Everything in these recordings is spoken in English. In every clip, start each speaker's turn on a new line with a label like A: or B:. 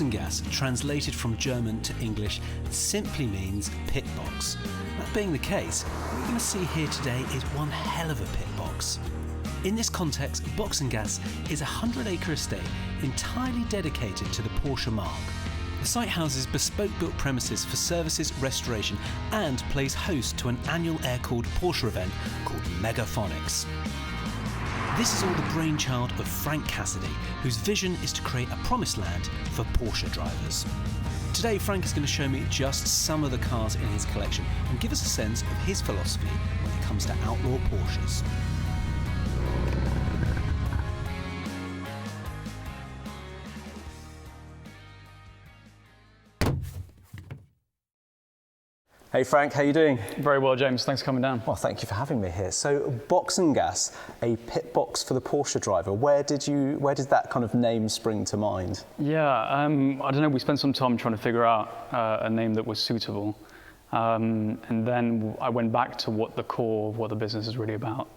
A: Boxengasse, translated from German to English, simply means pit box. That being the case, what we're going to see here today is one hell of a pit box. In this context, Boxengasse is a 100-acre estate entirely dedicated to the Porsche marque. The site houses bespoke-built premises for services, restoration, and plays host to an annual air-cooled Porsche event called Megaphonics. This is all the brainchild of Frank Cassidy, whose vision is to create a promised land for Porsche drivers. Today, Frank is going to show me just some of the cars in his collection and give us a sense of his philosophy when it comes to outlaw Porsches. Hey Frank, how you doing?
B: Very well, James. Thanks for coming down.
A: Well, thank you for having me here. So, Boxengasse, a pit box for the Porsche driver. Where did that kind of name spring to mind?
B: Yeah, I don't know. We spent some time trying to figure out a name that was suitable, and then I went back to what the business is really about.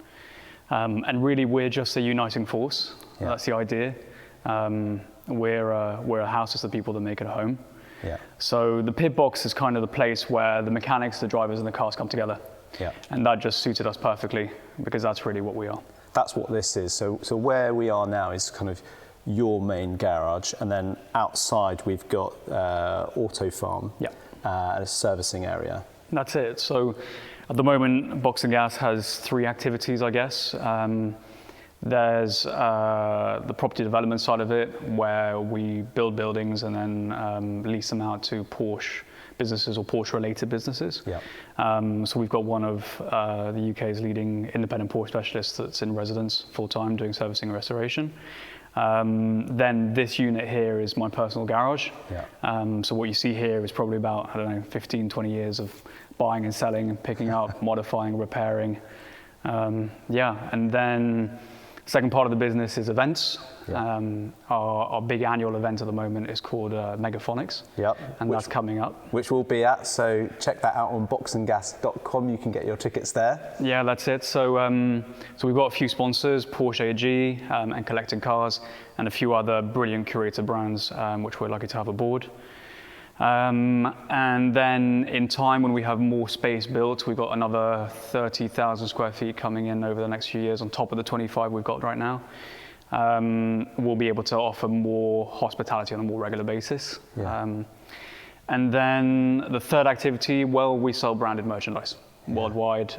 B: And really, we're just a uniting force. Yeah. That's the idea. We're a house for the people that make it a home.
A: Yeah.
B: So the pit box is kind of the place where the mechanics, the drivers, and the cars come together.
A: Yeah.
B: And that just suited us perfectly because that's really what we are.
A: That's what this is. So where we are now is kind of your main garage, and then outside we've got Auto Farm,
B: yeah,
A: a servicing area.
B: That's it. So at the moment, Boxengasse has 3 activities, I guess. There's the property development side of it, where we build buildings and then lease them out to Porsche businesses or Porsche-related businesses.
A: Yeah.
B: So we've got one of the UK's leading independent Porsche specialists that's in residence full-time doing servicing and restoration. Then this unit here is my personal garage.
A: Yeah.
B: So what you see here is probably about, 15, 20 years of buying and selling and picking up, modifying, repairing. And then second part of the business is events.
A: Yeah.
B: Our big annual event at the moment is called Megaphonics.
A: Yep.
B: And that's coming up.
A: Which we'll be at, so check that out on boxengasse.com. You can get your tickets there.
B: Yeah, that's it. So we've got a few sponsors, Porsche AG and Collecting Cars, and a few other brilliant curated brands, which we're lucky to have aboard. And then in time, when we have more space built, we've got another 30,000 square feet coming in over the next few years on top of the 25 we've got right now. We'll be able to offer more hospitality on a more regular basis.
A: Yeah.
B: And then the third activity, well, we sell branded merchandise worldwide.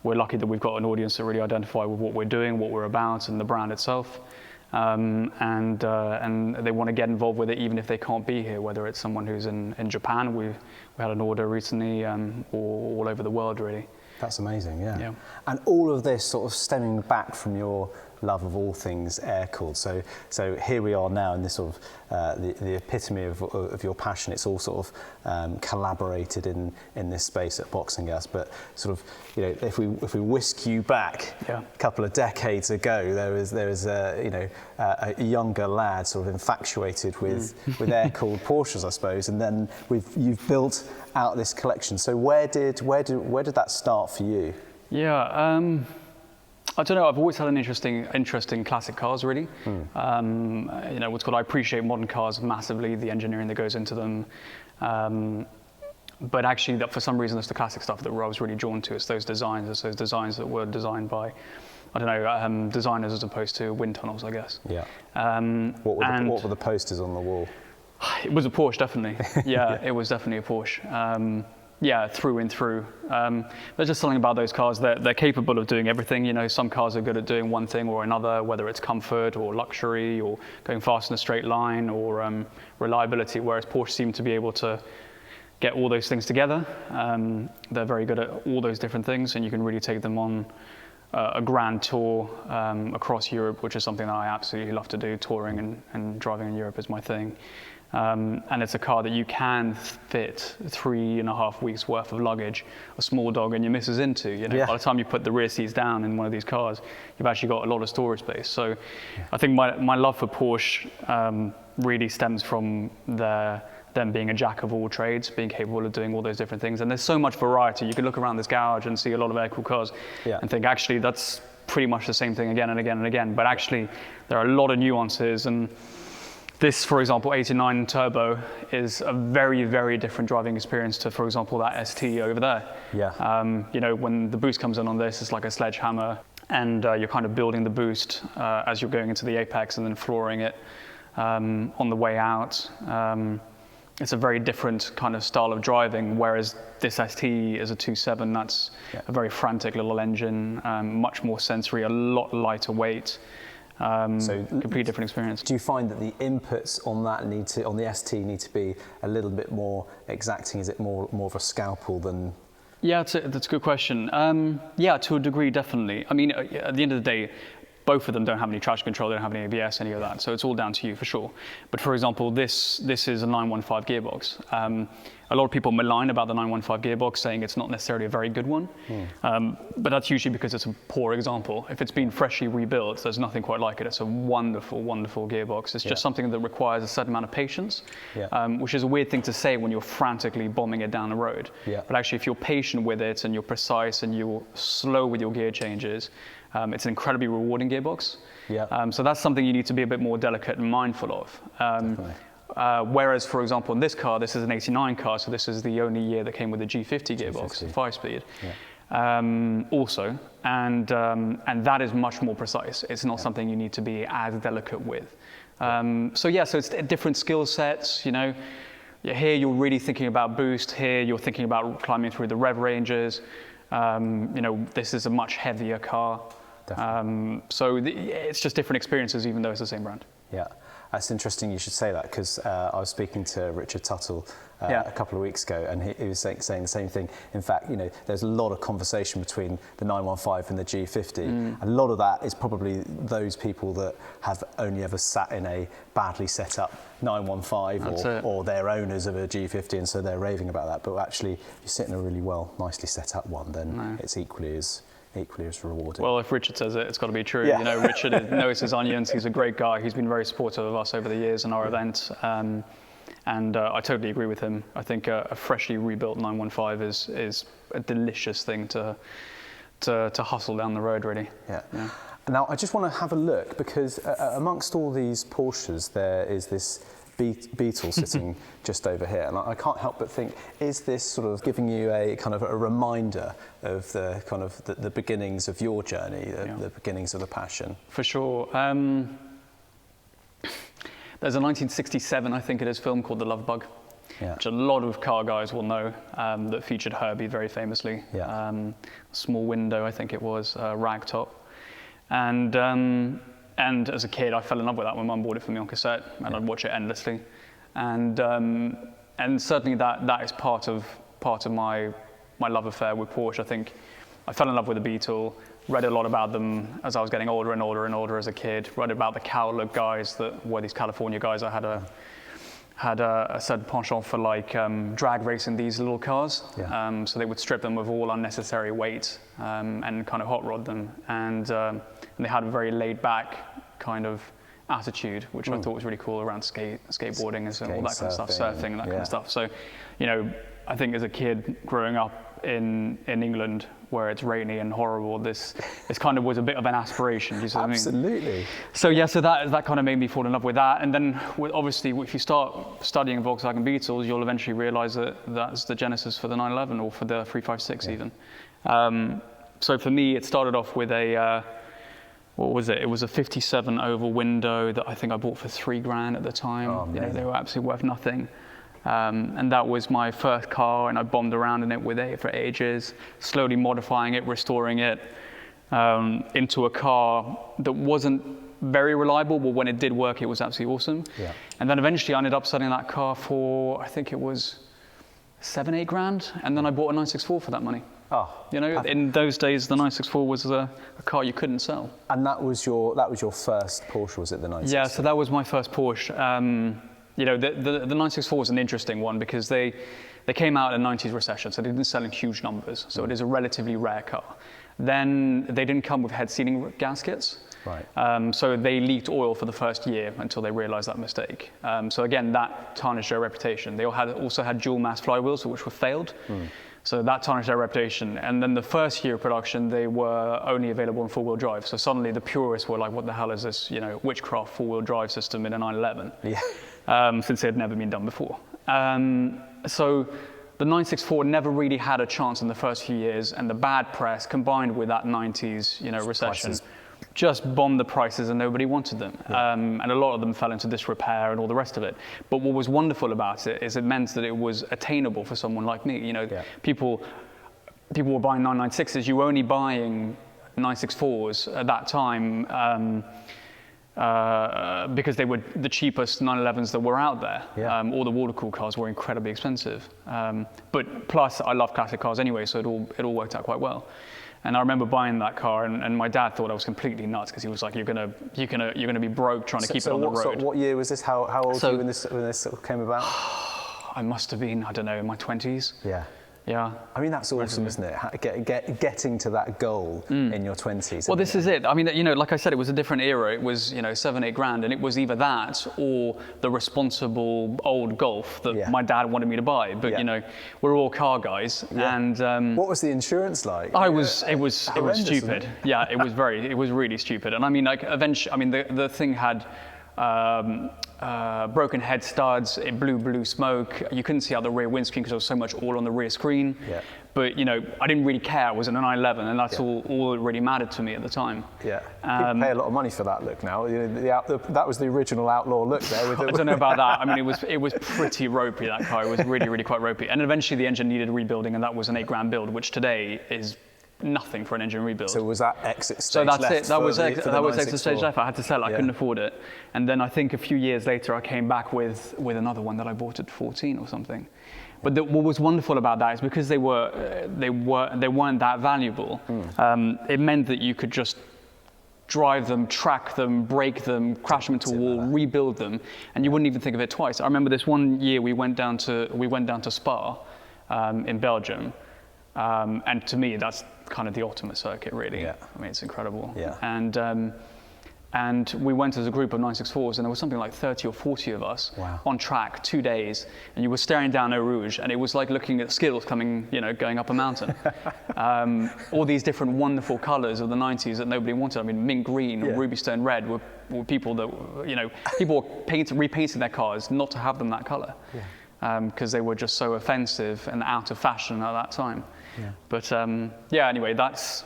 B: We're lucky that we've got an audience that really identify with what we're doing, what we're about, and the brand itself. And they want to get involved with it even if they can't be here, whether it's someone who's in Japan. We had an order recently, or all over the world, really.
A: That's amazing,
B: yeah.
A: And all of this sort of stemming back from your love of all things air-cooled. So here we are now in this sort of the epitome of your passion. It's all sort of collaborated in this space at Boxengasse. But sort of, if we whisk you back a couple of decades ago, there was a younger lad sort of infatuated with air-cooled Porsches, I suppose, and then you've built out this collection. So where did that start for you?
B: Yeah. I don't know. I've always had an interest in classic cars, really. What's called, I appreciate modern cars massively, the engineering that goes into them. But actually, that for some reason, it's the classic stuff that I was really drawn to. It's those designs. That were designed by, designers as opposed to wind tunnels, I guess.
A: Yeah. What were the posters on the wall?
B: It was a Porsche, definitely. Yeah, it was definitely a Porsche. Yeah, through and through. There's just something about those cars. They're capable of doing everything. Some cars are good at doing one thing or another, whether it's comfort or luxury or going fast in a straight line or reliability, whereas Porsche seem to be able to get all those things together. They're very good at all those different things, and you can really take them on a grand tour across Europe, which is something that I absolutely love to do. Touring and driving in Europe is my thing. And it's a car that you can fit 3.5 weeks worth of luggage, a small dog and your missus into. By the time you put the rear seats down in one of these cars, you've actually got a lot of storage space. So I think my love for Porsche really stems from them being a jack of all trades, being capable of doing all those different things. And there's so much variety. You can look around this garage and see a lot of air-cooled cars and think, actually, that's pretty much the same thing again and again and again. But actually, there are a lot of nuances. And This, for example, 89 turbo is a very, very different driving experience to, for example, that ST over there.
C: Yeah.
B: You know, when the boost comes in on this, it's like a sledgehammer, and you're kind of building the boost as you're going into the apex and then flooring it on the way out. It's a very different kind of style of driving, whereas this ST is a 2.7. That's a very frantic little engine, much more sensory, a lot lighter weight. So completely different experience.
C: Do you find that the inputs on that on the ST need to be a little bit more exacting? Is it more of a scalpel than?
B: Yeah, that's a good question. Yeah, to a degree, definitely. I mean, at the end of the day, both of them don't have any traction control, they don't have any ABS, any of that. So it's all down to you for sure. But for example, this is a 915 gearbox. A lot of people malign about the 915 gearbox, saying it's not necessarily a very good one. But that's usually because it's a poor example. If it's been freshly rebuilt, there's nothing quite like it. It's a wonderful, wonderful gearbox. It's just something that requires a certain amount of patience, which is a weird thing to say when you're frantically bombing it down the road. But actually, if you're patient with it and you're precise and you're slow with your gear changes, it's an incredibly rewarding gearbox. So that's something you need to be a bit more delicate and mindful of. Whereas, for example, in this car, this is an 89 car, so this is the only year that came with a G50 gearbox, 5-speed. Also, and that is much more precise. It's not something you need to be as delicate with. So it's different skill sets, you know. Here you're really thinking about boost, here you're thinking about climbing through the rev ranges. You know, this is a much heavier car. It's just different experiences, even though it's the same brand.
C: Yeah, that's interesting you should say that, because I was speaking to Richard Tuttle a couple of weeks ago, and he was saying the same thing. In fact, you know, there's a lot of conversation between the 915 and the G50. A lot of that is probably those people that have only ever sat in a badly set up 915 or they're owners of a G50, and so they're raving about that. But actually, if you sit in a really nicely set up one, then it's equally as rewarding.
B: Well, if Richard says it, it's got to be true. You know, Richard knows his onions. He's a great guy. He's been very supportive of us over the years in our event. And I totally agree with him. I think a freshly rebuilt 915 is a delicious thing to hustle down the road, really. Yeah.
C: Now, I just want to have a look, because amongst all these Porsches, there is this Beetle sitting just over here, and I can't help but think, is this sort of giving you a kind of a reminder of the kind of the beginnings of your journey, the beginnings of the passion?
B: For sure. There's a 1967, I think it is, film called The Love Bug, which a lot of car guys will know, that featured Herbie very famously. Small Window, I think it was, Ragtop. And as a kid, I fell in love with that when Mum bought it for me on cassette, and I'd watch it endlessly. And certainly that is part of my love affair with Porsche. I think I fell in love with the Beetle, read a lot about them as I was getting older and older and older as a kid, read about the Cowler guys that were these California guys. I had a certain penchant for like drag racing these little cars. So they would strip them of all unnecessary weight and kind of hot rod them. And they had a very laid back kind of attitude, which I thought was really cool, around skateboarding and all that kind of stuff, surfing, that kind of stuff. So, you know, I think as a kid growing up in England, where it's rainy and horrible, this kind of was a bit of an aspiration. Do you see what I mean?
C: Absolutely.
B: So so that kind of made me fall in love with that. And then obviously, if you start studying Volkswagen Beetles, you'll eventually realize that that's the genesis for the 911 or for the 356 even. So for me, it started off with a what was it? It was a 57 oval window that I think I bought for $3,000 at the time. You know, they were absolutely worth nothing. And that was my first car, and I bombed around in it with it for ages, slowly modifying it, restoring it into a car that wasn't very reliable, but when it did work, it was absolutely awesome. And then eventually I ended up selling that car for, I think it was $7,000-8,000, and then I bought a 964 for that money. You know, in those days, the 964 was a car you couldn't sell.
C: And that was your first Porsche, was it, the 964?
B: Yeah, so that was my first Porsche. You know, the 964 was an interesting one because they came out in the 90s recession, so they didn't sell in huge numbers. So it is a relatively rare car. Then they didn't come with head sealing gaskets. So they leaked oil for the first year until they realized that mistake. So again, that tarnished their reputation. They also had dual mass flywheels, which were failed. So that tarnished their reputation. And then the first year of production, they were only available in four-wheel drive. So suddenly the purists were like, what the hell is this, witchcraft four-wheel drive system in a 911?
C: Yeah.
B: Since it had never been done before. So the 964 never really had a chance in the first few years, and the bad press combined with that 90s, recession,
C: Prices.
B: just bombed the prices and nobody wanted them.
C: Yeah.
B: And a lot of them fell into disrepair and all the rest of it. But what was wonderful about it is it meant that it was attainable for someone like me.
C: Yeah.
B: People were buying 996s. You were only buying 964s at that time because they were the cheapest 911s that were out there.
C: Yeah.
B: All the water-cooled cars were incredibly expensive. But plus, I love classic cars anyway, so it all worked out quite well. And I remember buying that car, and my dad thought I was completely nuts because he was like, "You're gonna be broke trying to keep it on the road."
C: What year was this? How old were you when this sort of came about?
B: I must have been, I don't know, in my 20s.
C: Yeah.
B: Yeah.
C: I mean, that's awesome, isn't it? Getting to that goal in your 20s.
B: Well, this is it. I mean, like I said, it was a different era. It was, 7-8 grand, and it was either that or the responsible old Golf that my dad wanted me to buy. But we're all car guys, and
C: what was the insurance like?
B: It was stupid.
C: It?
B: Yeah, it was really stupid. And I mean, like eventually, I mean, the thing had broken head studs, it blew blue smoke. You couldn't see out the rear windscreen because there was so much oil on the rear screen.
C: Yeah.
B: But I didn't really care. I was in a 911, and that's all that really mattered to me at the time.
C: Yeah. People pay a lot of money for that look now. That was the original outlaw look there.
B: I don't know about that. I mean, it was pretty ropey, that car. It was really, really quite ropey. And eventually the engine needed rebuilding, and that was an 8 grand build, which today is nothing for an engine rebuild.
C: So was that exit stage
B: So that's
C: left
B: it. That was exit
C: 964?
B: stage left. I had to sell it. I couldn't afford it. And then I think a few years later, I came back with another one that I bought at 14 or something. But what was wonderful about that is because they weren't that valuable. It meant that you could just drive them, track them, break them, crash them into a wall, rebuild them, and you wouldn't even think of it twice. I remember this one year we went down to Spa in Belgium. And to me, that's kind of the ultimate circuit, really.
C: Yeah.
B: I mean, it's incredible.
C: Yeah.
B: And we went as a group of 964s, and there was something like 30 or 40 of us on track, 2 days, and you were staring down Eau Rouge, and it was like looking at Skittles going up a mountain. All these different wonderful colours of the 90s that nobody wanted. I mean, mint green or ruby stone red were people that, people were repainting their cars not to have them that colour. Yeah. Because they were just so offensive and out of fashion at that time. Yeah. But anyway, that's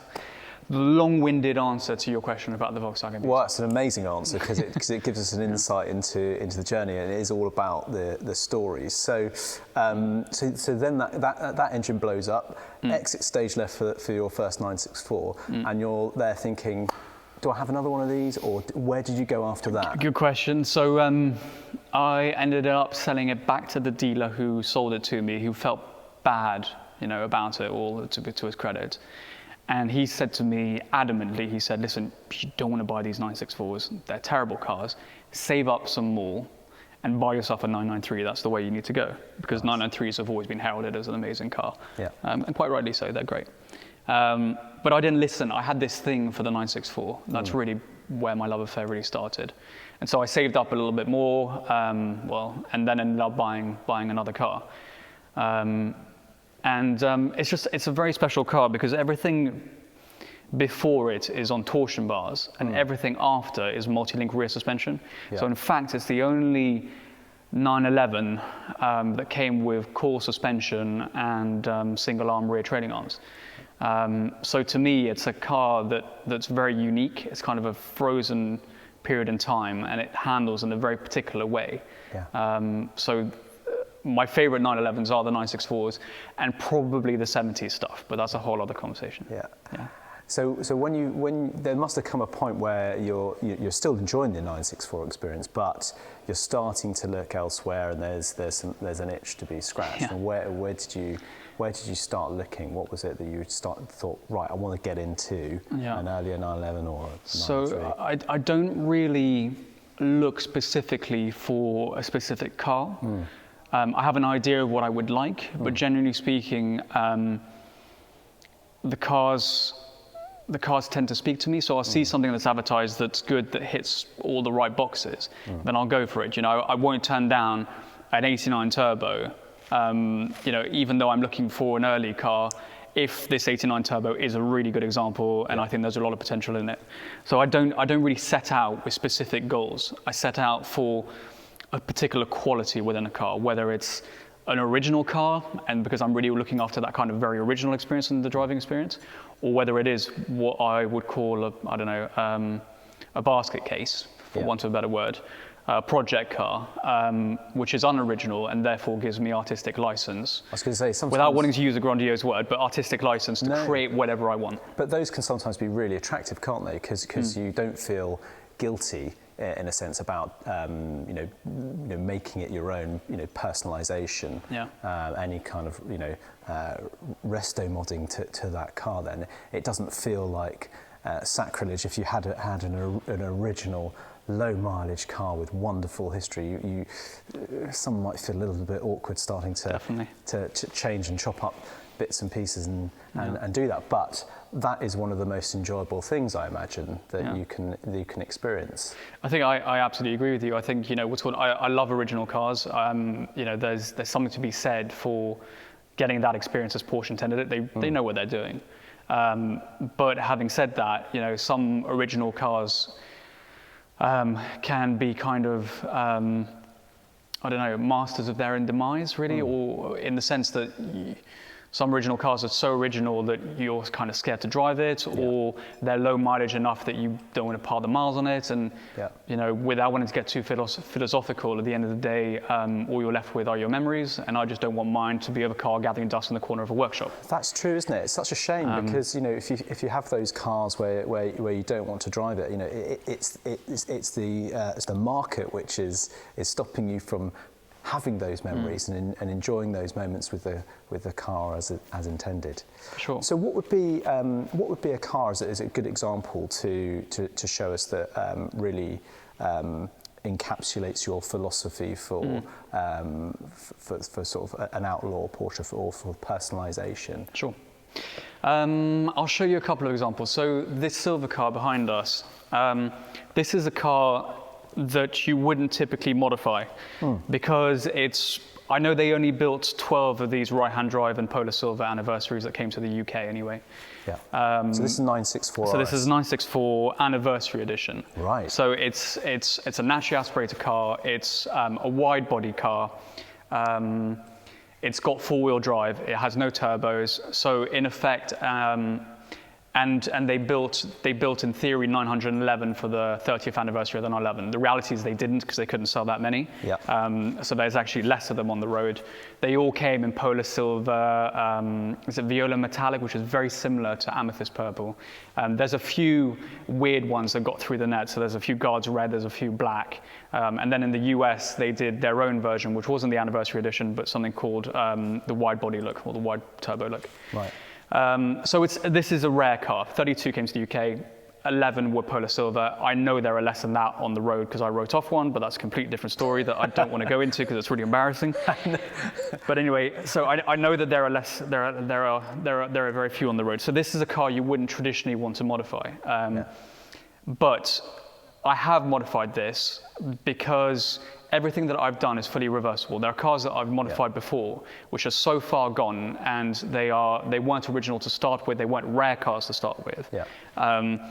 B: the long-winded answer to your question about the Volkswagen.
C: Well, that's an amazing answer because it gives us an insight into the journey, and it is all about the stories. So so then that engine blows up, exit stage left for your first 964, and you're there thinking, do I have another one of these, or where did you go after that?
B: Good question. So I ended up selling it back to the dealer who sold it to me, who felt bad, about it all, to his credit. And he said to me adamantly, he said, listen, you don't want to buy these 964s. They're terrible cars. Save up some more and buy yourself a 993. That's the way you need to go, because 993s have always been heralded as an amazing car. Yeah. And quite rightly so, they're great. But I didn't listen. I had this thing for the 964. That's really where my love affair really started. And so I saved up a little bit more, and then ended up buying another car. It's a very special car because everything before it is on torsion bars and everything after is multi-link rear suspension. Yeah. So in fact, it's the only 911 that came with core suspension and single arm rear trailing arms. So to me, it's a car that's very unique. It's kind of a frozen period in time, and it handles in a very particular way. Yeah. So my favorite 911s are the 964s and probably the 70s stuff, but that's a whole other conversation.
C: Yeah. Yeah. So when there must have come a point where you're still enjoying the 964 experience, but you're starting to look elsewhere, and there's an itch to be scratched. Yeah. And where did you start looking? What was it that you thought, right, I want to get into an earlier 911 or a 993?
B: So I don't really look specifically for a specific car. I have an idea of what I would like, but generally speaking, the cars tend to speak to me. So I'll see something that's advertised that's good, that hits all the right boxes, then I'll go for it. I won't turn down an 89 turbo You know, even though I'm looking for an early car, if this 89 Turbo is a really good example, and I think there's a lot of potential in it. So I don't really set out with specific goals. I set out for a particular quality within a car, whether it's an original car, and because I'm really looking after that kind of very original experience in the driving experience, or whether it is what I would call a basket case, for want of a better word, a project car, which is unoriginal and therefore gives me artistic license.
C: I was going to say, sometimes,
B: without wanting to use a grandiose word, but artistic license to create whatever I want.
C: But those can sometimes be really attractive, can't they? Because you don't feel guilty in a sense about you know, making it your own, you know, personalisation, any kind of, you know, resto modding to that car. Then it doesn't feel like sacrilege if you had an original low mileage car with wonderful history. Some might feel a little bit awkward starting to change and chop up bits and pieces and do that, but that is one of the most enjoyable things, I imagine, that you can experience.
B: I think I absolutely agree with you. I think, you know, I love original cars. You know, there's something to be said for getting that experience as Porsche intended it. They know what they're doing. But having said that, you know, some original cars can be kind of I don't know, masters of their own demise, really, or in the sense that some original cars are so original that you're kind of scared to drive it, or they're low mileage enough that you don't want to pile the miles on it. And, you know, without wanting to get too philosophical, at the end of the day, all you're left with are your memories, and I just don't want mine to be of a car gathering dust in the corner of a workshop.
C: That's true, isn't it? It's such a shame because, you know, if you have those cars where you don't want to drive it, you know, it's the market which is stopping you from having those memories and enjoying those moments with the car as intended.
B: Sure.
C: So what would be a car as a good example to show us that really encapsulates your philosophy for sort of an outlaw Porsche or for personalisation?
B: Sure. I'll show you a couple of examples. So this silver car behind us, this is a car that you wouldn't typically modify because I know they only built 12 of these right-hand drive and Polar Silver anniversaries that came to the UK anyway.
C: Yeah. So this is 964.
B: So this is 964 anniversary edition.
C: Right.
B: So it's a naturally aspirated car. It's a wide body car. It's got four-wheel drive. It has no turbos. So in effect, and they built in theory 911 for the 30th anniversary of the 911. The reality is they didn't because they couldn't sell that many.
C: Yeah.
B: So there's actually less of them on the road. They all came in Polar Silver, is it Viola Metallic, which is very similar to Amethyst Purple. There's a few weird ones that got through the net. So there's a few Guards Red, there's a few black. And then in the US, they did their own version, which wasn't the anniversary edition, but something called the wide body look or the wide turbo look.
C: Right.
B: So this is a rare car. 32 came to the UK, 11 were Polar Silver. I know there are less than that on the road because I wrote off one, but that's a completely different story that I don't want to go into because it's really embarrassing. But anyway, so I know that there are less. There are very few on the road. So this is a car you wouldn't traditionally want to modify. But I have modified this because everything that I've done is fully reversible. There are cars that I've modified before, which are so far gone, and they weren't original to start with. They weren't rare cars to start with.
C: Yeah.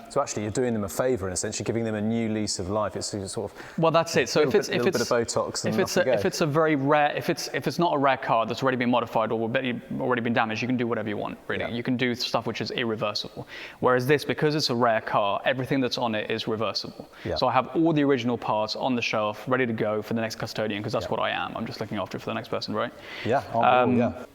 C: So actually, you're doing them a favour in a sense. You're giving them a new lease of life. It's sort of
B: well, that's it. So if it's
C: a little bit of Botox, and
B: if it's a very rare, if it's not a rare car that's already been modified or already been damaged, you can do whatever you want. Really, you can do stuff which is irreversible. Whereas this, because it's a rare car, everything that's on it is reversible.
C: Yeah.
B: So I have all the original parts on the shelf, ready to go for the next custodian, because that's what I am. I'm just looking after it for the next person, right?
C: Yeah.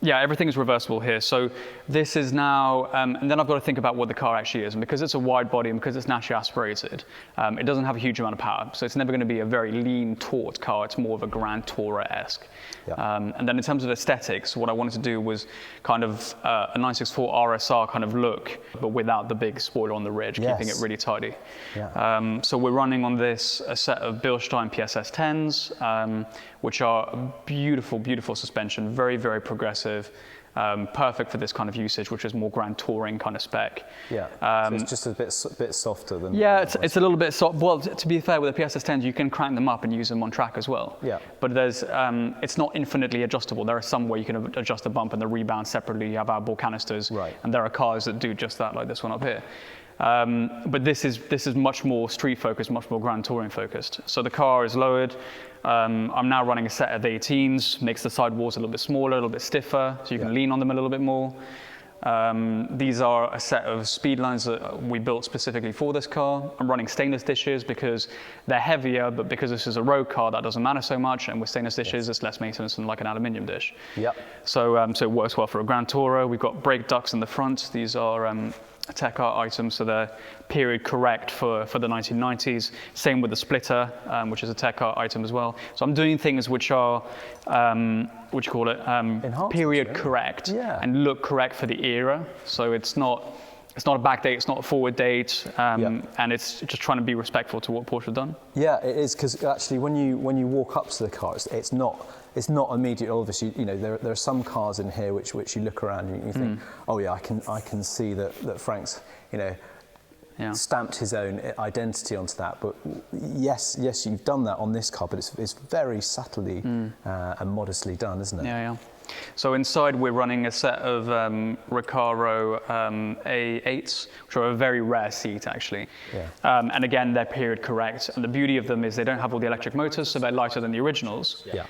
B: Yeah, everything is reversible here. So this is now, and then I've got to think about what the car actually is. And because it's a wide body and because it's naturally aspirated, it doesn't have a huge amount of power. So it's never going to be a very lean, taut car. It's more of a Grand Tourer-esque.
C: Yeah.
B: And then in terms of aesthetics, what I wanted to do was kind of a 964 RSR kind of look, but without the big spoiler on the ridge, keeping it really tidy.
C: Yeah.
B: So we're running on this a set of Bilstein PSS 10s. Megaphonics, which are beautiful, beautiful suspension, very, very progressive. Perfect for this kind of usage, which is more grand touring kind of spec.
C: Yeah, so it's just a bit softer than...
B: Yeah, it's a little bit soft. Well, to be fair, with the PSS10s, you can crank them up and use them on track as well.
C: Yeah.
B: But there's, it's not infinitely adjustable. There are some where you can adjust the bump and the rebound separately. You have outboard canisters.
C: Right.
B: And there are cars that do just that, like this one up here. But this is much more street focused, much more grand touring focused. So the car is lowered. I'm now running a set of 18s, makes the sidewalls a little bit smaller, a little bit stiffer, so you can lean on them a little bit more. These are a set of speed lines that we built specifically for this car. I'm running stainless dishes because they're heavier, but because this is a road car, that doesn't matter so much. And with stainless dishes, it's less maintenance than like an aluminium dish.
C: Yep.
B: So, so it works well for a Grand Tourer. We've got brake ducts in the front. These are tech art items, so they're period correct for the 1990s. Same with the splitter, which is a tech art item as well. So I'm doing things which are, what do you call it, period correct and look correct for the era. So it's not a back date, it's not a forward date, and it's just trying to be respectful to what Porsche have done.
C: Yeah, it is, because actually when you walk up to the car, it's not immediate obvious. You know, there are some cars in here which you look around and you think, oh yeah, I can see that Frank's, you know, stamped his own identity onto that. But yes, you've done that on this car, but it's very subtly and modestly done, isn't it?
B: Yeah. So inside we're running a set of Recaro A8s, which are a very rare seat actually.
C: Yeah.
B: And again, they're period correct. And the beauty of them is they don't have all the electric motors, so they're lighter than the originals.
C: Yeah.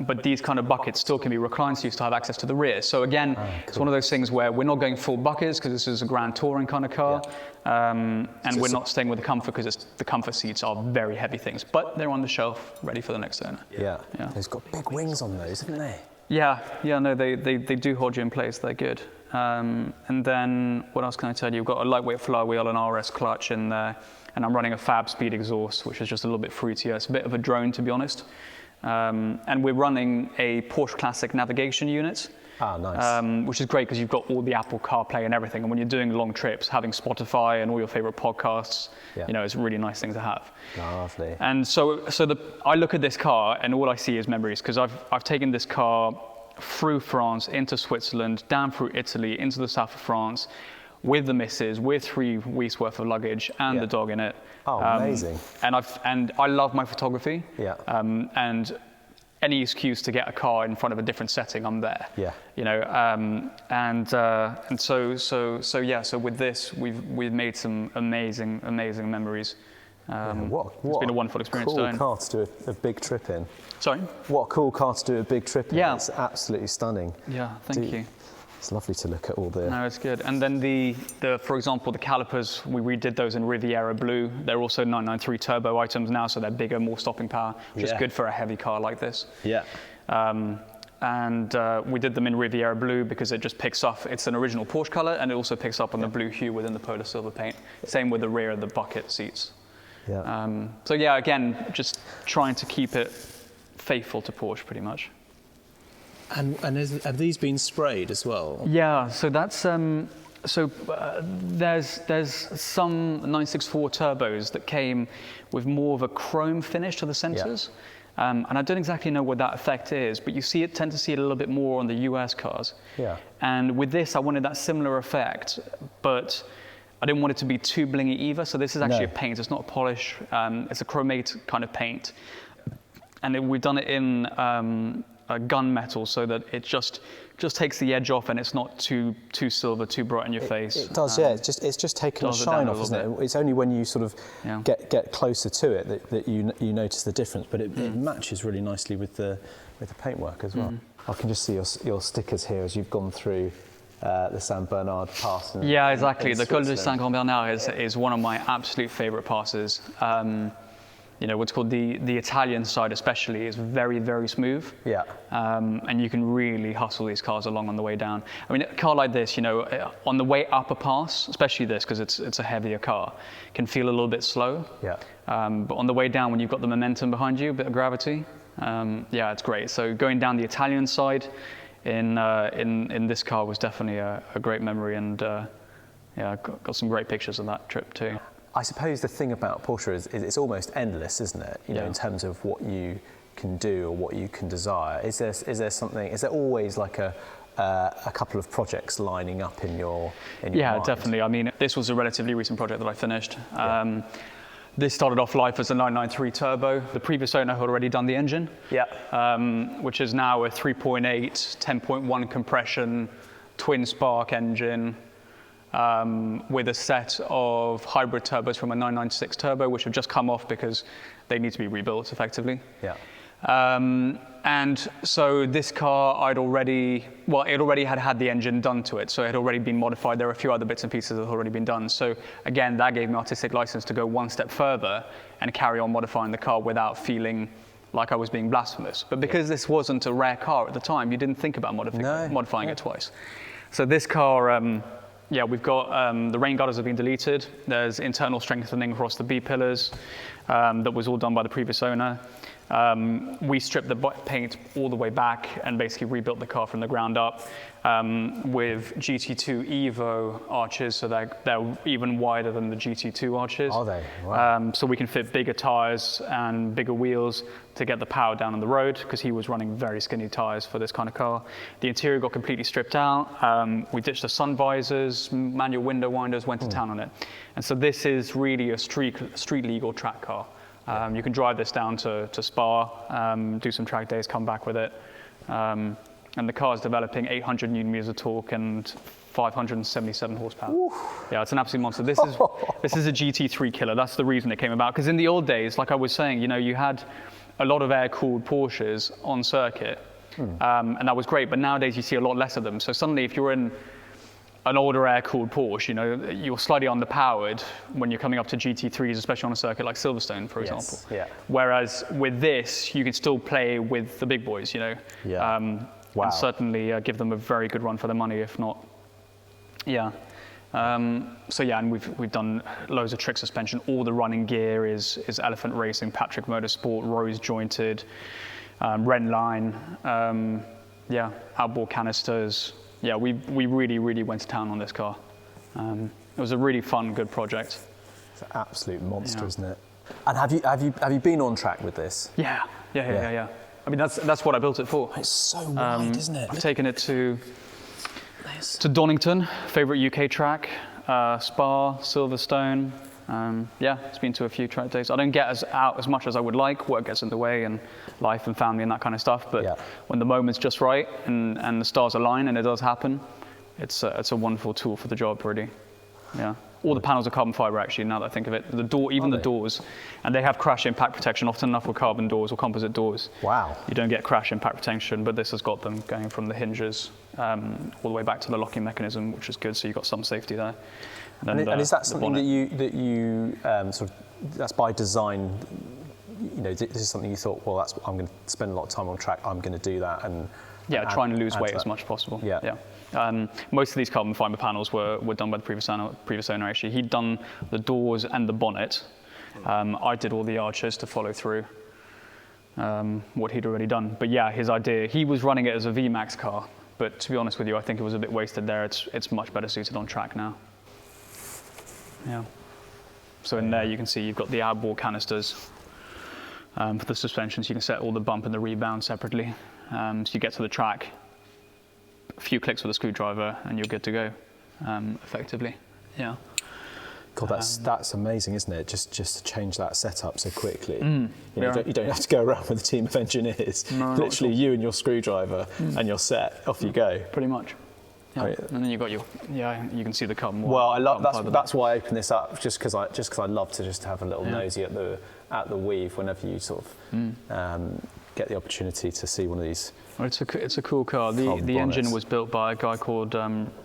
B: But these kind of buckets still can be reclined, so you still have access to the rear. So again, It's one of those things where we're not going full buckets because this is a grand touring kind of car. And we're not staying with the comfort because the comfort seats are very heavy things, but they're on the shelf ready for the next owner.
C: Yeah. They've got big wings on those, haven't they?
B: Yeah, no, they do hold you in place. They're good. And then what else can I tell you? You've got a lightweight flywheel and RS clutch in there, and I'm running a Fab Speed exhaust, which is just a little bit fruitier. It's a bit of a drone, to be honest. And we're running a Porsche Classic navigation unit.
C: Ah, nice.
B: Which is great because you've got all the Apple CarPlay and everything. And when you're doing long trips, having Spotify and all your favorite podcasts, you know, it's a really nice thing to have.
C: Lovely.
B: And so I look at this car and all I see is memories, because I've taken this car through France, into Switzerland, down through Italy, into the south of France, with the missus, with 3 weeks worth of luggage and the dog in it.
C: Oh, amazing.
B: And I love my photography.
C: Yeah.
B: And any excuse to get a car in front of a different setting, I'm there.
C: Yeah.
B: You know, and so with this, we've made some amazing memories. It's been a wonderful experience.
C: Cool car to do a big trip in.
B: Sorry?
C: What a cool car to do a big trip in.
B: Yeah.
C: It's absolutely stunning.
B: Yeah, thank you.
C: It's lovely to look at all the...
B: No, it's good. And then the for example, the calipers, we redid those in Riviera Blue. They're also 993 turbo items now, so they're bigger, more stopping power, which is good for a heavy car like this.
C: Yeah.
B: And we did them in Riviera Blue because it just picks up, it's an original Porsche color, and it also picks up on the blue hue within the Polar Silver paint. Same with the rear of the bucket seats.
C: Yeah.
B: So yeah, again, just trying to keep it faithful to Porsche pretty much.
A: And have these been sprayed as well?
B: Yeah, so that's there's some 964 turbos that came with more of a chrome finish to the sensors. And I don't exactly know what that effect is, but you tend to see it a little bit more on the US cars.
C: Yeah.
B: And with this, I wanted that similar effect, but I didn't want it to be too blingy either. So this is actually a paint. It's not a polish. It's a chromate kind of paint. And we've done it in gunmetal so that it just takes the edge off and it's not too silver, too bright in your face.
C: It does, It's just taken a shine off, isn't it? It's only when you sort of get closer to it that you notice the difference. But it matches really nicely with the paintwork as well. I can just see your stickers here as you've gone through the Saint Bernard pass.
B: Yeah, exactly. The Col de Saint-Bernard is one of my absolute favourite passes. You know, what's called the Italian side especially is very, very smooth.
C: Yeah.
B: And you can really hustle these cars along on the way down. I mean, a car like this, you know, on the way up a pass, especially this, because it's a heavier car, can feel a little bit slow.
C: Yeah.
B: But on the way down, when you've got the momentum behind you, a bit of gravity, it's great. So going down the Italian side in this car was definitely a great memory, and got some great pictures of that trip too.
C: I suppose the thing about Porsche is it's almost endless, isn't it? You know, in terms of what you can do or what you can desire. Is there always like a couple of projects lining up in your mind?
B: Definitely. I mean, this was a relatively recent project that I finished. This started off life as a 993 turbo. The previous owner had already done the engine, which is now a 3.8, 10.1 compression, twin spark engine with a set of hybrid turbos from a 996 turbo, which have just come off because they need to be rebuilt effectively. And so this car, it already had the engine done to it, so it had already been modified. There were a few other bits and pieces that had already been done. So again, that gave me artistic license to go one step further and carry on modifying the car without feeling like I was being blasphemous. But because this wasn't a rare car at the time, you didn't think about modifying it twice. So this car, we've got the rain gutters have been deleted. There's internal strengthening across the B pillars that was all done by the previous owner. We stripped the paint all the way back and basically rebuilt the car from the ground up with GT2 Evo arches, so they're even wider than the GT2 arches.
C: Are they? Wow.
B: So we can fit bigger tires and bigger wheels to get the power down on the road, because he was running very skinny tires for this kind of car. The interior got completely stripped out. We ditched the sun visors, manual window winders, went to town on it. And so this is really a street legal track car. You can drive this down to Spa, do some track days, come back with it. And the car is developing 800 newton meters of torque and 577 horsepower. Oof. Yeah, it's an absolute monster. This is a GT3 killer. That's the reason it came about. Because in the old days, like I was saying, you had a lot of air-cooled Porsches on circuit, and that was great. But nowadays, you see a lot less of them. So suddenly, if you're in an older air-cooled Porsche, you're slightly underpowered when you're coming up to GT3s, especially on a circuit like Silverstone, for example.
C: Yeah.
B: Whereas with this, you can still play with the big boys,
C: Wow.
B: And certainly give them a very good run for their money, if not. And we've done loads of trick suspension. All the running gear is Elephant Racing, Patrick Motorsport, Rose jointed, Ren line, outboard canisters. Yeah, we really, really went to town on this car. It was a really fun, good project.
C: It's an absolute monster, isn't it? And have you been on track with this?
B: Yeah. I mean, that's what I built it for.
C: It's so wide, isn't it?
B: I've taken it to Donington, favourite UK track, Spa, Silverstone. It's been to a few track days. I don't get out as much as I would like. Work gets in the way, and life and family and that kind of stuff. But when the moment's just right and the stars align and it does happen, it's a wonderful tool for the job, really. Yeah. All the panels are carbon fibre, actually, now that I think of it. The doors, and they have crash impact protection, often enough with carbon doors or composite doors.
C: Wow.
B: You don't get crash impact protection, but this has got them going from the hinges all the way back to the locking mechanism, which is good, so you've got some safety there.
C: And is that something that you sort of, that's by design, this is something you thought, well, I'm going to spend a lot of time on track, I'm going to do that, and
B: try and lose weight as much as possible. Yeah. Most of these carbon fibre panels were done by the previous owner, actually. He'd done the doors and the bonnet. I did all the arches to follow through what he'd already done. But yeah, his idea, he was running it as a VMAX car, but to be honest with you, I think it was a bit wasted there. It's much better suited on track now. Yeah. So in there you can see you've got the outboard canisters for the suspensions. You can set all the bump and the rebound separately. So you get to the track, a few clicks with a screwdriver, and you're good to go, effectively. Yeah.
C: God, that's amazing, isn't it? Just to change that setup so quickly. You don't have to go around with a team of engineers.
B: No,
C: literally, you and your screwdriver, and you're set. Off you go.
B: Pretty much. Yeah. And then you got you can see the carbon.
C: Well, that's why I opened this up, just because I love to just have a little nosy at the weave whenever you sort of get the opportunity to see one of these.
B: Well, it's a cool car. The engine was built by a guy called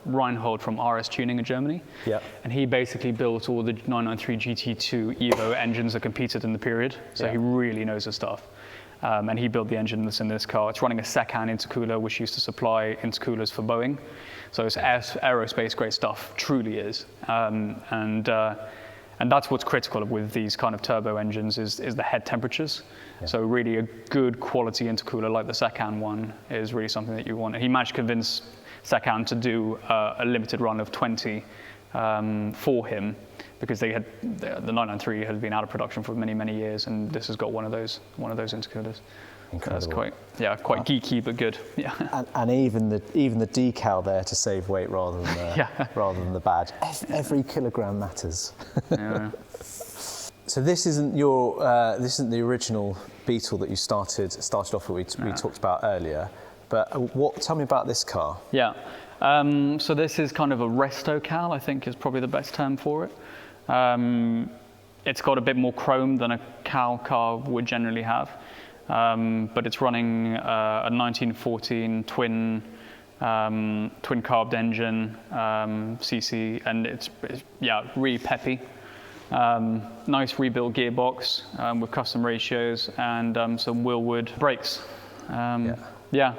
B: Reinhold from RS Tuning in Germany. Yeah. And he basically built all the 993 GT2 Evo engines that competed in the period. So he really knows his stuff. And he built the engine that's in this car. It's running a second intercooler, which used to supply intercoolers for Boeing. So it's aerospace grade stuff, truly is. And that's what's critical with these kind of turbo engines is the head temperatures. Yeah. So really a good quality intercooler like the Second one is really something that you want. And he managed to convince Second to do a limited run of 20 for him because the 993 had been out of production for many years, and this has got one of those intercoolers.
C: Incredible.
B: That's quite geeky, but good. Yeah.
C: And even the decal there to save weight rather than rather than the badge. Every kilogram matters.
B: Yeah.
C: So this isn't the original Beetle that you started off with. We talked about earlier. But tell me about this car.
B: Yeah. So this is kind of a resto cal, I think is probably the best term for it. It's got a bit more chrome than a cal car would generally have. But it's running a 1914 twin carbed engine, CC, and it's really peppy. Nice rebuilt gearbox with custom ratios and some Willwood brakes. Yeah.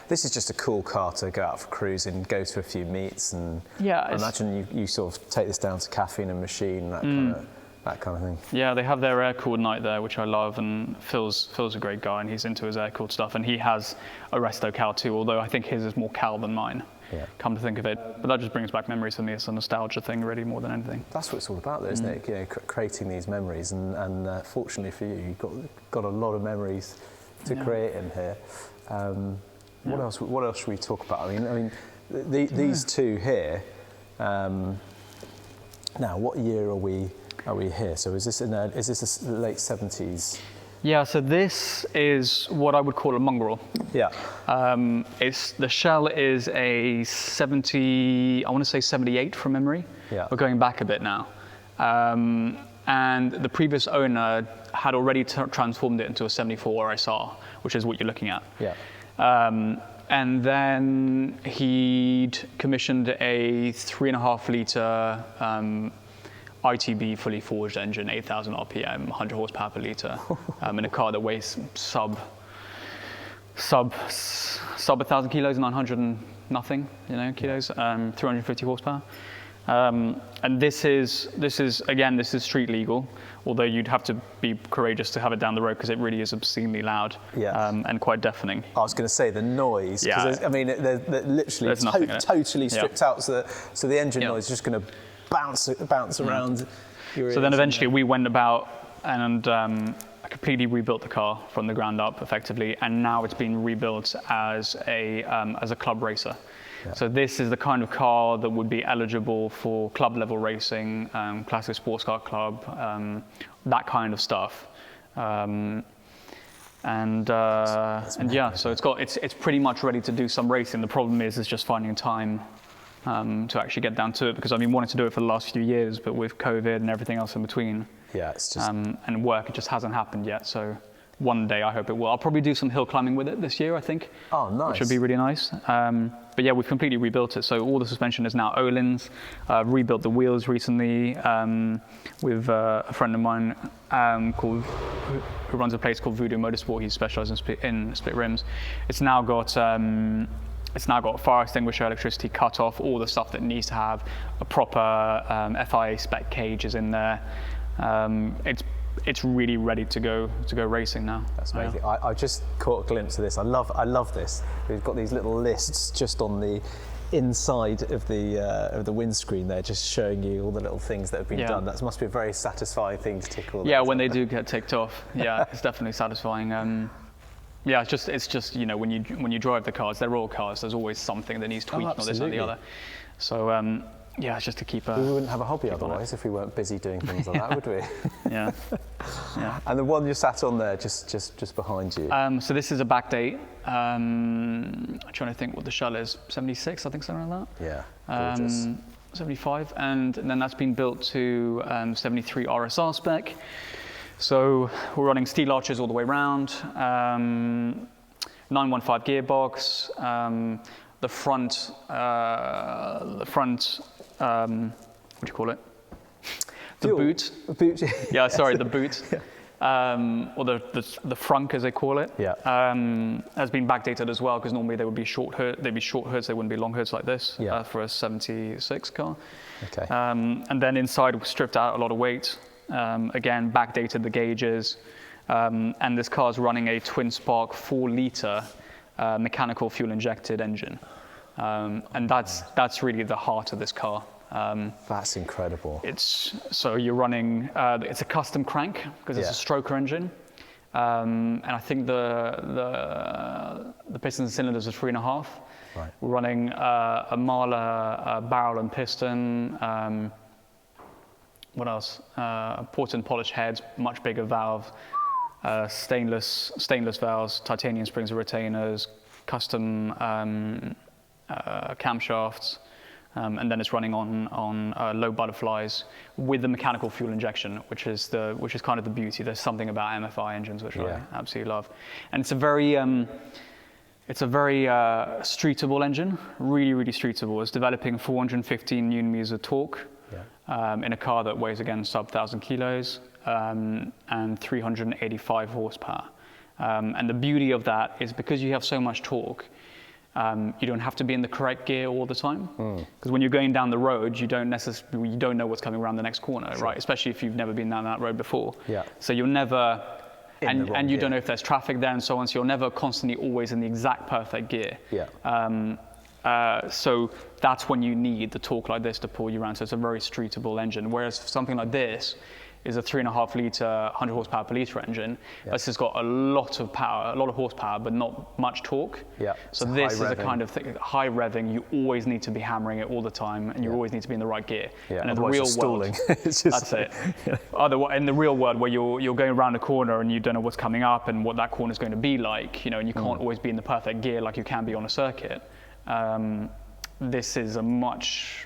C: This is just a cool car to go out for cruising, go to a few meets, and I imagine you sort of take this down to Caffeine and Machine, that kind of thing.
B: Yeah, they have their air-cooled night there, which I love, and Phil's a great guy, and he's into his air-cooled stuff, and he has a resto cal too, although I think his is more cal than mine, come to think of it. But that just brings back memories for me. It's a nostalgia thing, really, more than anything.
C: That's what it's all about, though, isn't it? You know, creating these memories, and fortunately for you, you've got a lot of memories to create in here. What else should we talk about? I mean, these two here. Now, what year are we here? So is this the late 70s?
B: Yeah. So this is what I would call a mongrel.
C: Yeah.
B: The shell is a 70. I want to say 78 from memory.
C: Yeah.
B: We're going back a bit now. And the previous owner had already transformed it into a 74 RSR, which is what you're looking at.
C: Yeah.
B: And then he'd commissioned a 3.5 litre ITB fully forged engine, 8,000 RPM, 100 horsepower per litre, in a car that weighs sub 1,000 kilos, 900 and nothing, kilos, 350 horsepower. And this is street legal, although you'd have to be courageous to have it down the road because it really is obscenely loud and quite deafening.
C: I was going to say the noise, because they're literally totally stripped out, so the engine noise is just going to bounce around your ears.
B: So then eventually we went about and completely rebuilt the car from the ground up effectively, and now it's been rebuilt as a club racer. Yeah. So this is the kind of car that would be eligible for club level racing, classic sports car club, that kind of stuff. So it's pretty much ready to do some racing. The problem is just finding time to actually get down to it, because I've been wanting to do it for the last few years, but with COVID and everything else in between,
C: it's just
B: and work, it just hasn't happened yet. So one day I hope it will. I'll probably do some hill climbing with it this year, I think.
C: Oh, nice.
B: Which would be really nice. But yeah, we've completely rebuilt it. So all the suspension is now Öhlins. Rebuilt the wheels recently with a friend of mine who runs a place called Voodoo Motorsport. He specializes in split rims. It's now got fire extinguisher, electricity cut off, all the stuff that needs to have a proper FIA spec cage is in there. It's really ready to go racing now.
C: That's amazing. I just caught a glimpse of this. I love this. We've got these little lists just on the inside of the windscreen there, just showing you all the little things that have been done. That must be a very satisfying thing to tick all.
B: Yeah, when they do get ticked off. Yeah, it's definitely satisfying. It's just when you drive the cars, they're all cars. There's always something that needs tweaking or this or the other. So it's just to keep.
C: We wouldn't have a hobby otherwise if we weren't busy doing things like that, would we?
B: Yeah.
C: And the one you sat on there, just behind you.
B: So this is a backdate. I'm trying to think what the shell is. 76, I think, something like
C: that. Yeah. Gorgeous.
B: 75, and then that's been built to 73 RSR spec. So we're running steel arches all the way around. 915 gearbox. The front, what do you call it? The boot.
C: Boot.
B: Yeah, sorry, the boot. Or the frunk, as they call it.
C: Yeah.
B: Has been backdated as well, because normally they would be short hoods. They'd be short hoods. They wouldn't be long hoods like this for a 76 car.
C: Okay.
B: And then inside we stripped out a lot of weight. Again, backdated the gauges. And this car's running a twin spark 4 litre mechanical fuel injected engine. And that's really the heart of this car.
C: That's incredible.
B: So you're running, it's a custom crank because it's a stroker engine. And I think the pistons and cylinders are 3.5.
C: Right.
B: We're running a Marla barrel and piston. What else? Port and polished heads, much bigger valve, stainless valves, titanium springs and retainers, custom camshafts, and then it's running on low butterflies with the mechanical fuel injection, which is kind of the beauty. There's something about MFI engines which I absolutely love, and it's a very streetable engine, really streetable. It's developing 415 newton meters of torque in a car that weighs again sub 1,000 kilos and 385 horsepower. And the beauty of that is because you have so much torque, you don't have to be in the correct gear all the time. Because when you're going down the road, you don't know what's coming around the next corner, right? Especially if you've never been down that road before. Yeah. So you're never, and you don't know if there's traffic there and so on. So you're never constantly always in the exact perfect gear. Yeah. So that's when you need the torque like this to pull you around. So it's a very streetable engine. Whereas something like this is a 3.5 litre, 100 horsepower per litre engine. This has got a lot of power, a lot of horsepower, but not much torque. Yeah. So this is a kind of thing, high revving. You always need to be hammering it all the time, and you always need to be in the right gear. Yeah. And in the real world, that's it. In the real world, where you're going around a corner and you don't know what's coming up and what that corner is going to be like, and you can't always be in the perfect gear like you can be on a circuit. This is a much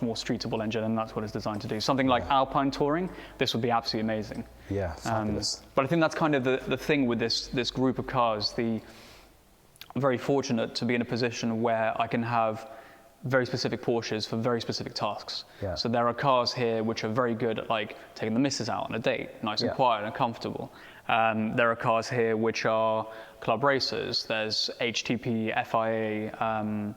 B: more streetable engine, and that's what it's designed to do. Something like Alpine Touring, this would be absolutely amazing. Yeah, fabulous. But I think that's kind of the thing with this group of cars. I'm very fortunate to be in a position where I can have very specific Porsches for very specific tasks. Yeah. So there are cars here which are very good at like taking the missus out on a date, nice and quiet and comfortable. There are cars here which are club racers. There's HTP, FIA,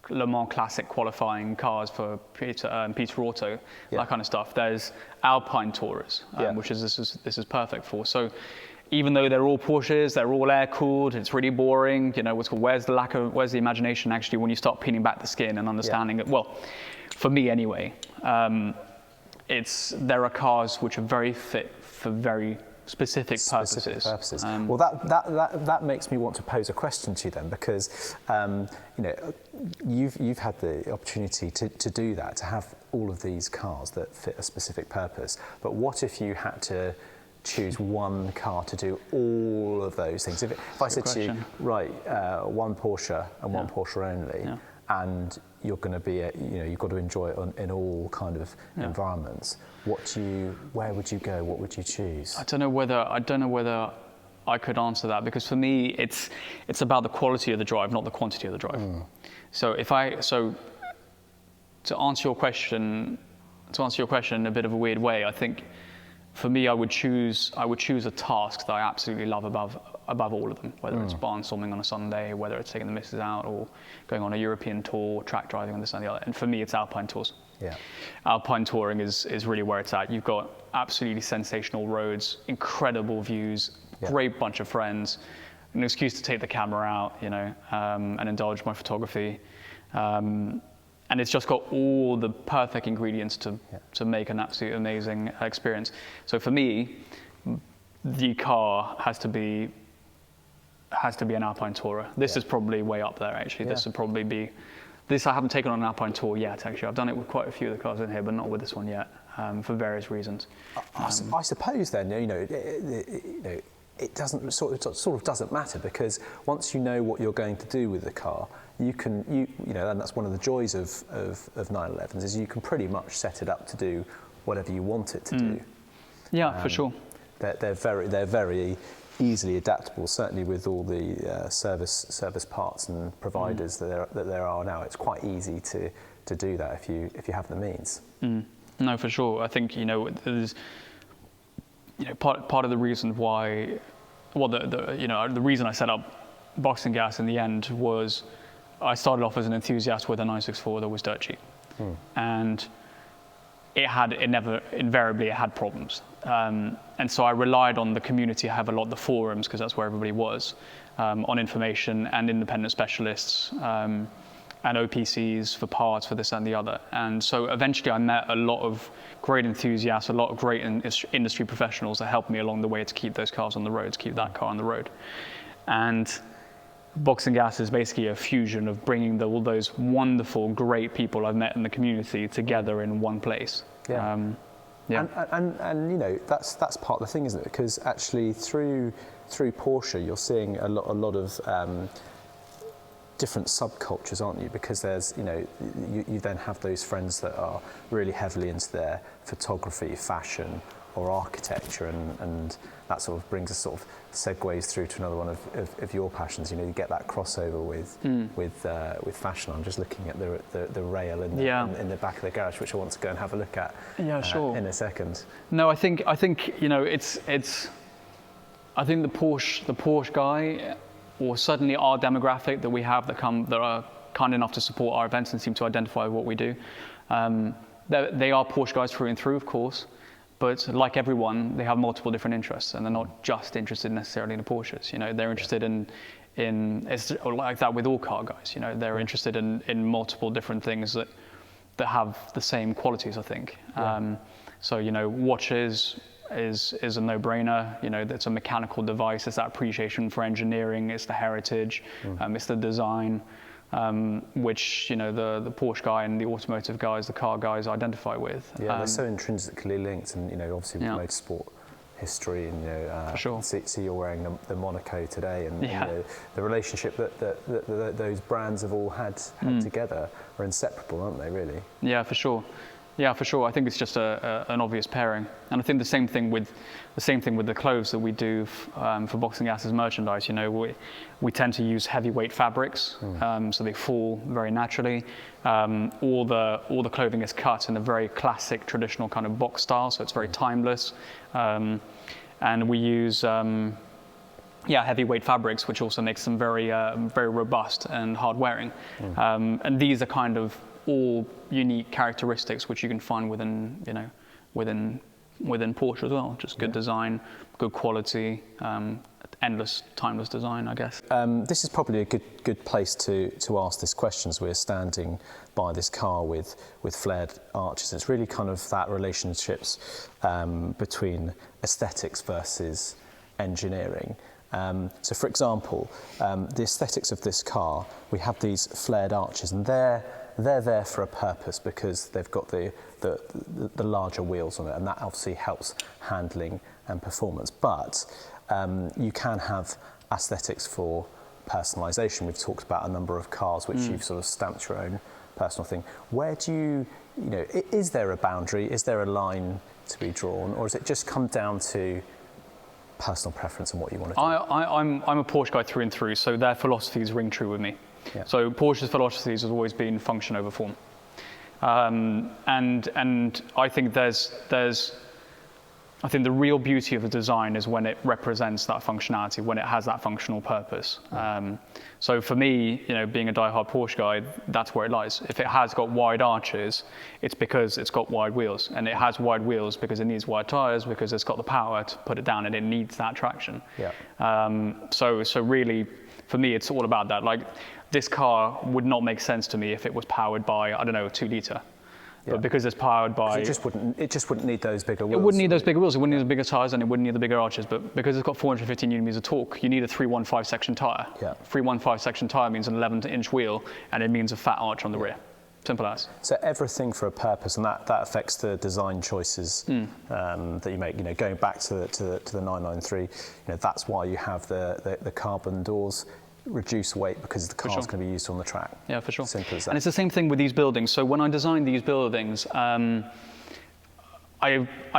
B: Le Mans Classic qualifying cars for Peter Auto, that kind of stuff. There's Alpine Tours, which this is perfect for. So even though they're all Porsches, they're all air-cooled, it's really boring, where's the imagination actually when you start peeling back the skin and understanding it? Well, for me anyway, there are cars which are very fit for very specific purposes.
C: Well, that makes me want to pose a question to you then, because you've had the opportunity to do that, to have all of these cars that fit a specific purpose. But what if you had to choose one car to do all of those things? If I said to you, right, one Porsche and one Porsche only, and you're going to be, you've got to enjoy it in all kind of environments. Where would you go? What would you choose? I don't know
B: whether I could answer that, because for me, it's about the quality of the drive, not the quantity of the drive. So to answer your question in a bit of a weird way, I think for me, I would choose a task that I absolutely love above all of them, whether it's barnstorming on a Sunday, whether it's taking the missus out, or going on a European tour, track driving on this and the other. And for me, it's Alpine Tours. Yeah. Alpine Touring is really where it's at. You've got absolutely sensational roads, incredible views, great bunch of friends, an excuse to take the camera out, and indulge my photography. And it's just got all the perfect ingredients to make an absolutely amazing experience. So for me, the car has to be an Alpine Tourer. This is probably way up there, actually. This would probably be. This I haven't taken on an Alpine Tour yet, actually. I've done it with quite a few of the cars in here, but not with this one yet, for various reasons.
C: I suppose then, it doesn't sort of doesn't matter, because once you know what you're going to do with the car, and that's one of the joys of 911s, is you can pretty much set it up to do whatever you want it to do.
B: Yeah, for sure.
C: They're very easily adaptable, certainly with all the service parts and providers that there are now. It's quite easy to do that if you have the means.
B: No, for sure. I think there's part of the reason why, the reason I set up Boxengasse in the end was I started off as an enthusiast with a 964 that was dirt cheap, and it invariably had problems. And so I relied on the community. I have a lot of the forums, because that's where everybody was, on information and independent specialists. and OPCs for parts, for this and the other. And so eventually I met a lot of great enthusiasts, a lot of great industry professionals that helped me along the way to keep those cars on the road, to keep that car on the road. And Boxengasse is basically a fusion of bringing all those wonderful, great people I've met in the community together in one place.
C: Yeah.
B: Yeah.
C: And you know, that's part of the thing, isn't it? Because actually through Porsche, you're seeing a lot of different subcultures, aren't you? Because there's, you know, you then have those friends that are really heavily into their photography, fashion, or architecture, and that sort of brings us sort of segues through to another one of your passions. You know, you get that crossover with fashion. I'm just looking at the rail in the back of the garage, which I want to go and have a look at.
B: Yeah, sure.
C: In a second.
B: No, I think you know, I think the Porsche guy, or certainly our demographic that we have that are kind enough to support our events and seem to identify what we do. They are Porsche guys through and through, of course, but like everyone, they have multiple different interests, and they're not just interested necessarily in the Porsches. You know, they're interested in it's like that with all car guys. You know, they're interested in multiple different things that have the same qualities, I think.
C: Yeah.
B: So, you know, watches is a no-brainer. You know, it's a mechanical device. It's that appreciation for engineering. It's the heritage. It's the design, which, you know, the Porsche guy and the automotive guys, the car guys identify with.
C: Yeah, they're so intrinsically linked, and you know, obviously with motorsport history, and you know,
B: for sure.
C: See you're wearing the Monaco today, and you
B: Yeah.
C: know, the relationship that those brands have all had together are inseparable, aren't they? Really?
B: Yeah, for sure. Yeah, for sure. I think it's just an obvious pairing, and I think the same thing with the clothes that we do for Boxengasse's merchandise. You know, we tend to use heavyweight fabrics, so they fall very naturally. All the clothing is cut in a very classic, traditional kind of box style, so it's very timeless. And we use heavyweight fabrics, which also makes them very very robust and hard wearing. And these are kind of all unique characteristics which you can find within Porsche as well. Just good design, good quality, endless, timeless design, I guess.
C: This is probably a good place to ask this question, as we're standing by this car with flared arches. It's really kind of that relationships between aesthetics versus engineering. So, for example, the aesthetics of this car, we have these flared arches, and they're there for a purpose because they've got the larger wheels on it, and that obviously helps handling and performance. But you can have aesthetics for personalisation. We've talked about a number of cars which you've sort of stamped your own personal thing. Where do you know, is there a boundary? Is there a line to be drawn, or does it just come down to personal preference and what you want to do?
B: I'm a Porsche guy through and through, so their philosophies ring true with me.
C: Yeah.
B: So Porsche's philosophies has always been function over form, and I think I think the real beauty of a design is when it represents that functionality, when it has that functional purpose. So for me, you know, being a die-hard Porsche guy, that's where it lies. If it has got wide arches, it's because it's got wide wheels, and it has wide wheels because it needs wide tires, because it's got the power to put it down, and it needs that traction.
C: Yeah.
B: So really, for me, it's all about that. Like, this car would not make sense to me if it was powered by, I don't know, a 2-litre. But because it's powered by...
C: It just wouldn't need those bigger wheels.
B: It wouldn't need those bigger wheels, it wouldn't need the bigger tyres, and it wouldn't need the bigger arches. But because it's got 450 newton-meters of torque, you need a 315 section tyre.
C: Yeah.
B: 315 section tyre means an 11-inch wheel, and it means a fat arch on the rear. Simple as.
C: So everything for a purpose, and that affects the design choices that you make. You know, going back to the 993, you know, that's why you have the carbon doors. Reduce weight because the car's going to be used on the track.
B: Yeah, for sure.
C: Simple as that.
B: And it's the same thing with these buildings. So when I design these buildings, I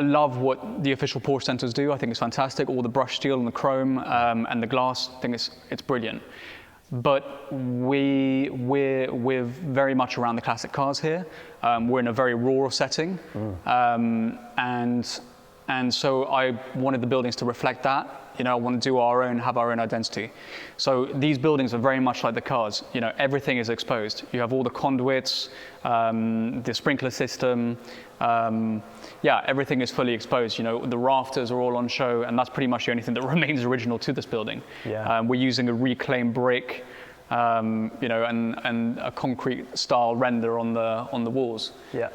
B: love what the official Porsche centers do. I think it's fantastic. All the brushed steel and the chrome and the glass. I think it's brilliant. But we're very much around the classic cars here. We're in a very rural setting, and so I wanted the buildings to reflect that. You know, I want to do have our own identity. So these buildings are very much like the cars. You know, everything is exposed. You have all the conduits, the sprinkler system. Everything is fully exposed. You know, the rafters are all on show, and that's pretty much the only thing that remains original to this building.
C: Yeah.
B: We're using a reclaimed brick. you know, and a concrete style render on the walls.
C: Yeah.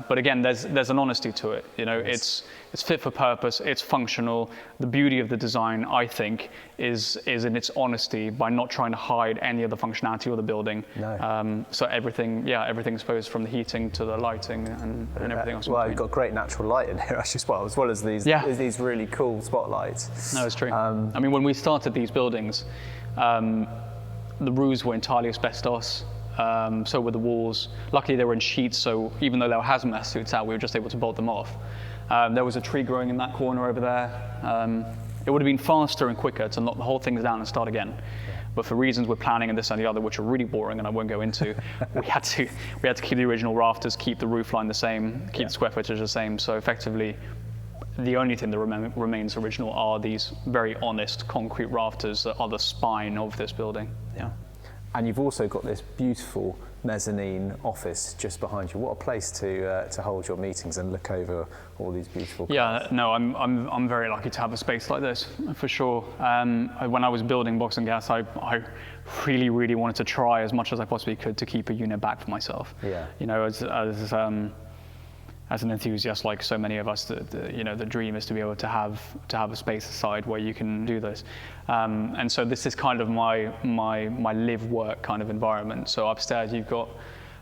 B: But again, there's an honesty to it. You know, it's fit for purpose. It's functional. The beauty of the design, I think, is in its honesty by not trying to hide any of the functionality of the building.
C: No.
B: So everything's exposed from the heating to the lighting and everything else.
C: Well, you've got great natural light in here actually, as well as these really cool spotlights.
B: No, it's true. I mean, when we started these buildings, the roofs were entirely asbestos. So were the walls. Luckily, they were in sheets, so even though there were hazmat suits out, we were just able to bolt them off. There was a tree growing in that corner over there. It would have been faster and quicker to knock the whole thing down and start again. But for reasons with planning and this and the other, which are really boring and I won't go into, we had to keep the original rafters, keep the roof line the same, keep the square footage the same. So effectively, the only thing that remains original are these very honest concrete rafters that are the spine of this building. Yeah.
C: And you've also got this beautiful mezzanine office just behind you. What a place to hold your meetings and look over all these beautiful cars.
B: Yeah, no, I'm very lucky to have a space like this, for sure. When I was building Boxengasse, I really, really wanted to try as much as I possibly could to keep a unit back for myself.
C: Yeah.
B: You know, as an enthusiast, like so many of us, the dream is to be able to have a space aside where you can do this. And so this is kind of my live work kind of environment. So upstairs you've got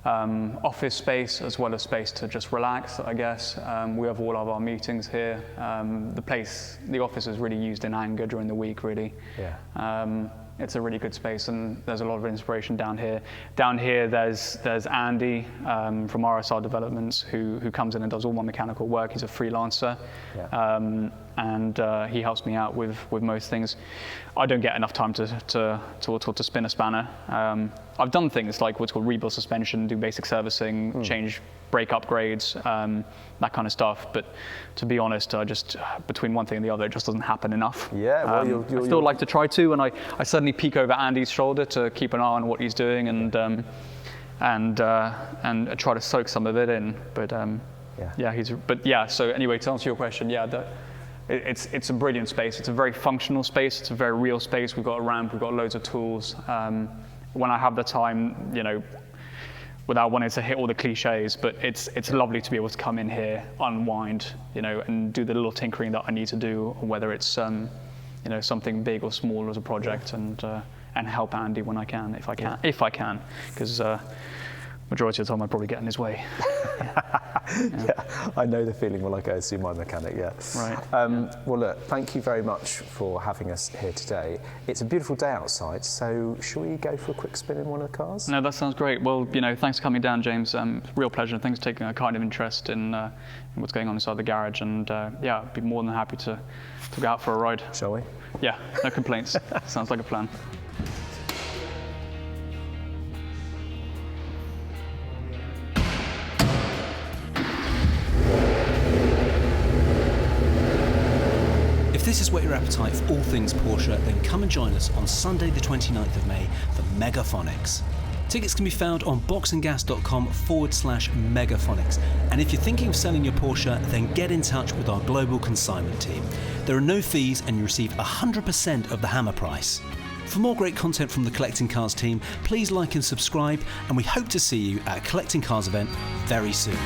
B: office space as well as space to just relax, I guess. We have all of our meetings here. The office is really used in anger during the week, really.
C: Yeah.
B: It's a really good space, and there's a lot of inspiration down here. Down here, there's Andy from RSR Developments who comes in and does all my mechanical work. He's a freelancer, and he helps me out with most things. I don't get enough time to spin a spanner. I've done things like what's called rebuild suspension, do basic servicing, change brake upgrades, that kind of stuff. But to be honest, between one thing and the other, it just doesn't happen enough.
C: Yeah, well,
B: I still like to try to, and I suddenly peek over Andy's shoulder to keep an eye on what he's doing and try to soak some of it in. But so anyway, to answer your question, it's a brilliant space. It's a very functional space. It's a very real space. We've got a ramp. We've got loads of tools. When I have the time, you know, without wanting to hit all the cliches, but it's lovely to be able to come in here, unwind, you know, and do the little tinkering that I need to do, whether it's something big or small as a project, and help Andy when I can, if I can, because majority of the time I'd probably get in his way.
C: Yeah, I know the feeling when I go see my mechanic, yeah.
B: Right.
C: Well, look, thank you very much for having us here today. It's a beautiful day outside, so shall we go for a quick spin in one of the cars?
B: No, that sounds great. Well, you know, thanks for coming down, James. Real pleasure. Thanks for taking a kind of interest in what's going on inside the garage, and I'd be more than happy to go out for a ride.
C: Shall we?
B: Yeah, no complaints. Sounds like a plan.
A: If this has whet your appetite for all things Porsche, then come and join us on Sunday the 29th of May for Megaphonics. Tickets can be found on boxengasse.com/Megaphonics. And if you're thinking of selling your Porsche, then get in touch with our global consignment team. There are no fees and you receive 100% of the hammer price. For more great content from the Collecting Cars team, please like and subscribe, and we hope to see you at a Collecting Cars event very soon.